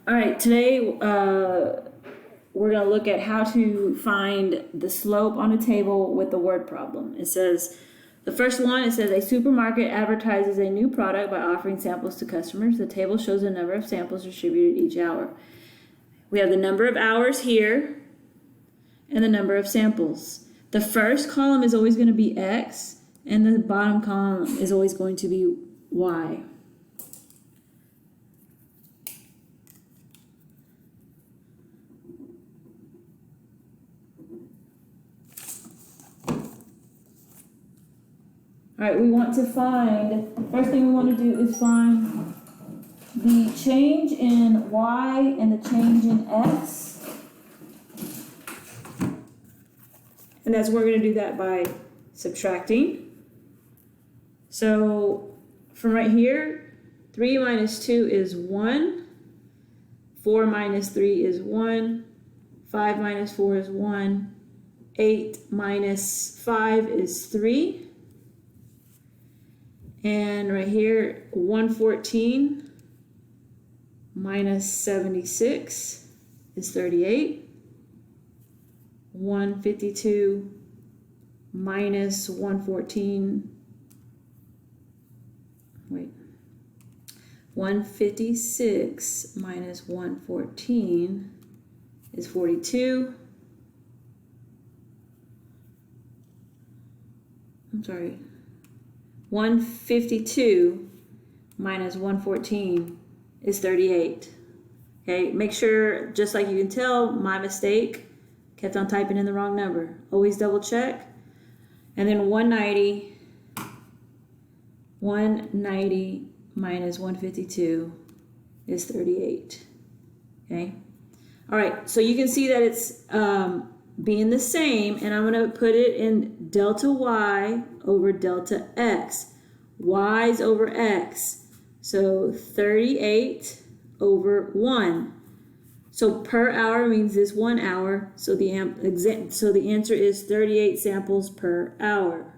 All right, today we're going to look at how to find the slope on a table with the word problem. It says, the first one, it says a supermarket advertises a new product by offering samples to customers. The table shows the number of samples distributed each hour. We have the number of hours here and the number of samples. The first column is always going to be X, and the bottom column is always going to be Y. All right, we want to find, first thing we want to do is find the change in Y and the change in X. And that's we're going to do that by subtracting. So from right here, 3 minus 2 is 1. 4 minus 3 is 1. 5 minus 4 is 1. 8 minus 5 is 3. And right here, 114 minus 76 is 38. 152 minus 114, 156 minus 114 is 42. I'm sorry. 152 minus 114 is 38. Okay, make sure, just like you can tell, my mistake, kept on typing in the wrong number. Always double check. And then 190 minus 152 is 38. Okay. All right, so you can see that it's being the same, and I'm going to put it in delta Y over delta X. Y's over X. So 38 over 1. So per hour means this 1 hour. So the answer is 38 samples per hour.